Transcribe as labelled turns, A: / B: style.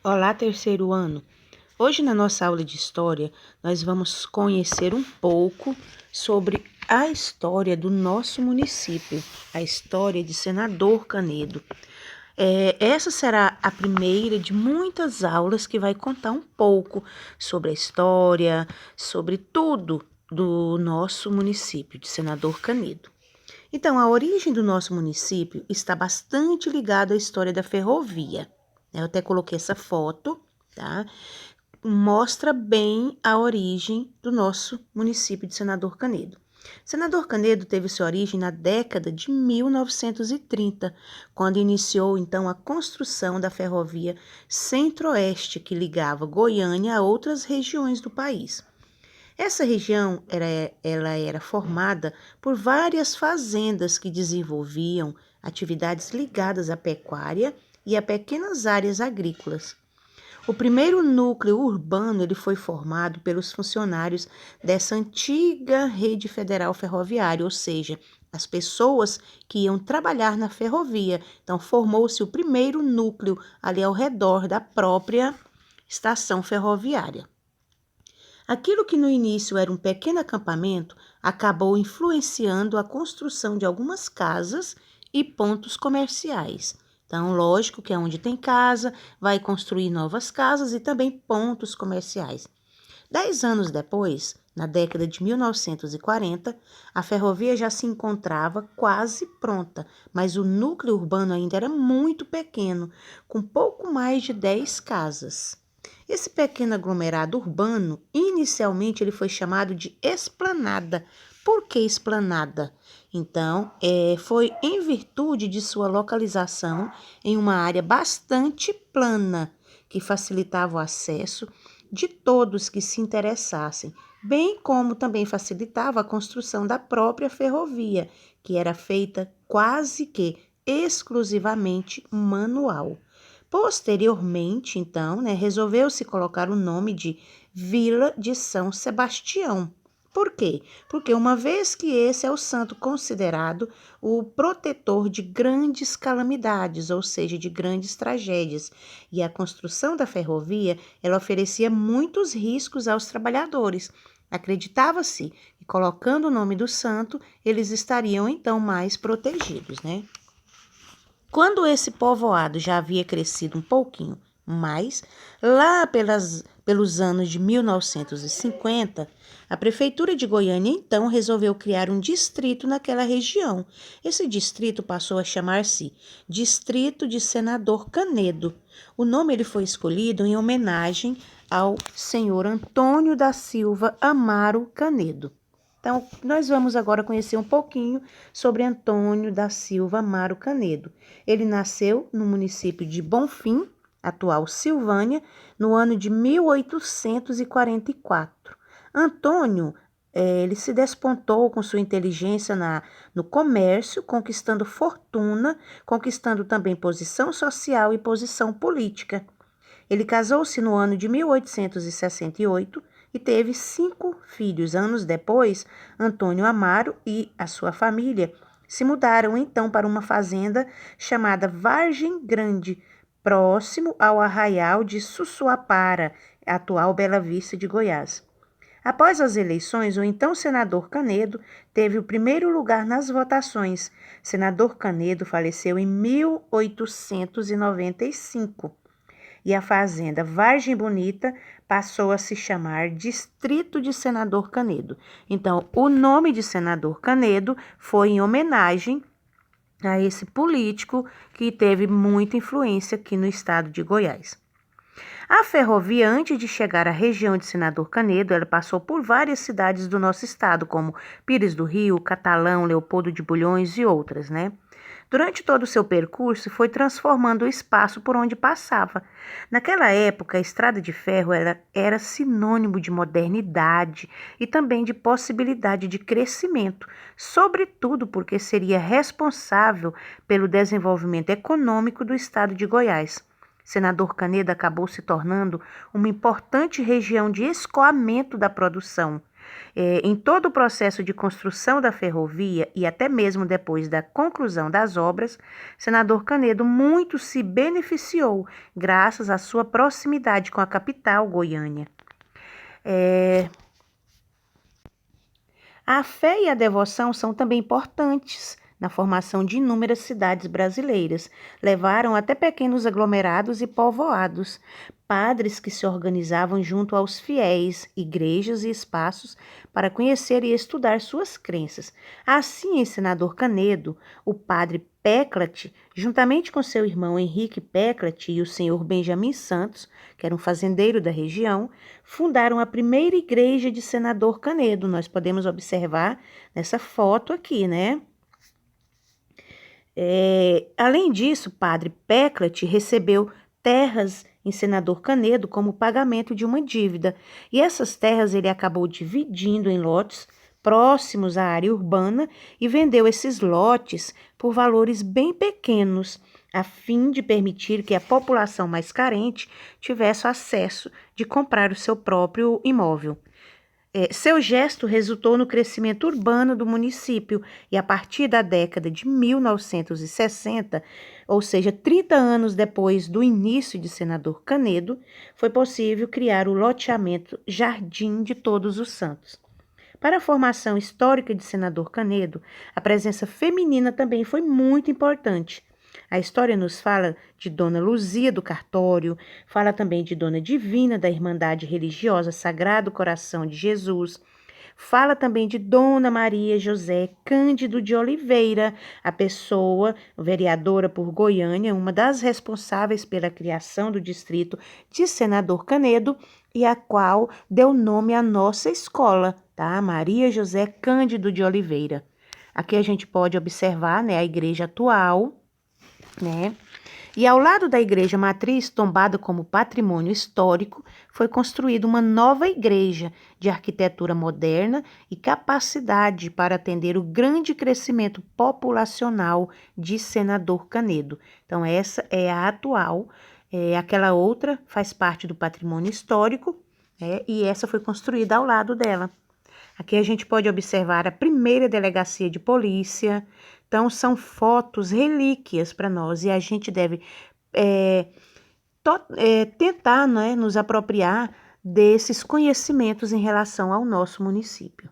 A: Olá, terceiro ano! Hoje, na nossa aula de História, nós vamos conhecer um pouco sobre a história do nosso município, a história de Senador Canedo. Essa será a primeira de muitas aulas que vai contar um pouco sobre a história, sobre tudo do nosso município de Senador Canedo. Então, a origem do nosso município está bastante ligada à história da ferrovia. Eu até coloquei essa foto, tá? Mostra bem a origem do nosso município de Senador Canedo. Senador Canedo teve sua origem na década de 1930, quando iniciou então a construção da ferrovia Centro-Oeste, que ligava Goiânia a outras regiões do país. Essa região ela era formada por várias fazendas que desenvolviam atividades ligadas à pecuária e a pequenas áreas agrícolas. O primeiro núcleo urbano ele foi formado pelos funcionários dessa antiga rede federal ferroviária, ou seja, as pessoas que iam trabalhar na ferrovia. Então, formou-se o primeiro núcleo ali ao redor da própria estação ferroviária. Aquilo que no início era um pequeno acampamento acabou influenciando a construção de algumas casas e pontos comerciais. Então, lógico que onde tem casa, vai construir novas casas e também pontos comerciais. 10 anos depois, na década de 1940, a ferrovia já se encontrava quase pronta, mas o núcleo urbano ainda era muito pequeno, com pouco mais de 10 casas. Esse pequeno aglomerado urbano, inicialmente ele foi chamado de esplanada. Por que esplanada? Então, foi em virtude de sua localização em uma área bastante plana, que facilitava o acesso de todos que se interessassem, bem como também facilitava a construção da própria ferrovia, que era feita quase que exclusivamente manual. Posteriormente, então, resolveu-se colocar o nome de Vila de São Sebastião. Por quê? Porque uma vez que esse é o santo considerado o protetor de grandes calamidades, ou seja, de grandes tragédias, e a construção da ferrovia, ela oferecia muitos riscos aos trabalhadores. Acreditava-se que colocando o nome do santo, eles estariam então mais protegidos, né? Quando esse povoado já havia crescido um pouquinho mais, lá pelos anos de 1950, a Prefeitura de Goiânia então resolveu criar um distrito naquela região. Esse distrito passou a chamar-se Distrito de Senador Canedo. O nome ele foi escolhido em homenagem ao senhor Antônio da Silva Amaro Canedo. Então, nós vamos agora conhecer um pouquinho sobre Antônio da Silva Amaro Canedo. Ele nasceu no município de Bonfim, atual Silvânia, no ano de 1844. Antônio, ele se despontou com sua inteligência no comércio, conquistando fortuna, conquistando também posição social e posição política. Ele casou-se no ano de 1868 e teve 5 filhos. Anos depois, Antônio Amaro e a sua família se mudaram então para uma fazenda chamada Vargem Grande, próximo ao arraial de Sussuapara, atual Bela Vista de Goiás. Após as eleições, o então senador Canedo teve o primeiro lugar nas votações. Senador Canedo faleceu em 1895. E a fazenda Vargem Bonita passou a se chamar Distrito de Senador Canedo. Então, o nome de Senador Canedo foi em homenagem a esse político que teve muita influência aqui no estado de Goiás. A ferrovia, antes de chegar à região de Senador Canedo, ela passou por várias cidades do nosso estado, como Pires do Rio, Catalão, Leopoldo de Bulhões e outras, né? Durante todo o seu percurso, foi transformando o espaço por onde passava. Naquela época, a estrada de ferro era sinônimo de modernidade e também de possibilidade de crescimento, sobretudo porque seria responsável pelo desenvolvimento econômico do estado de Goiás. Senador Canedo acabou se tornando uma importante região de escoamento da produção. Em todo o processo de construção da ferrovia e até mesmo depois da conclusão das obras, senador Canedo muito se beneficiou graças à sua proximidade com a capital, Goiânia. A fé e a devoção são também importantes na formação de inúmeras cidades brasileiras. Levaram até pequenos aglomerados e povoados, padres que se organizavam junto aos fiéis, igrejas e espaços para conhecer e estudar suas crenças. Assim, em Senador Canedo, o padre Péclate, juntamente com seu irmão Henrique Péclate e o senhor Benjamin Santos, que era um fazendeiro da região, fundaram a primeira igreja de Senador Canedo. Nós podemos observar nessa foto aqui, né? Além disso, padre Péclate recebeu terras em Senador Canedo como pagamento de uma dívida. E essas terras ele acabou dividindo em lotes próximos à área urbana e vendeu esses lotes por valores bem pequenos, a fim de permitir que a população mais carente tivesse acesso de comprar o seu próprio imóvel. Seu gesto resultou no crescimento urbano do município e a partir da década de 1960, ou seja, 30 anos depois do início de Senador Canedo, foi possível criar o loteamento Jardim de Todos os Santos. Para a formação histórica de Senador Canedo, a presença feminina também foi muito importante. A história nos fala de Dona Luzia do Cartório, fala também de Dona Divina da Irmandade Religiosa Sagrado Coração de Jesus, fala também de Dona Maria José Cândido de Oliveira, a pessoa, vereadora por Goiânia, uma das responsáveis pela criação do distrito de Senador Canedo e a qual deu nome à nossa escola, tá? Maria José Cândido de Oliveira. Aqui a gente pode observar, né, a igreja atual, né? E ao lado da igreja matriz, tombada como patrimônio histórico, foi construída uma nova igreja de arquitetura moderna e capacidade para atender o grande crescimento populacional de Senador Canedo. Então, essa é a atual, aquela outra faz parte do patrimônio histórico, e essa foi construída ao lado dela. Aqui a gente pode observar a primeira delegacia de polícia. Então, são fotos, relíquias para nós e a gente deve tentar, né, nos apropriar desses conhecimentos em relação ao nosso município.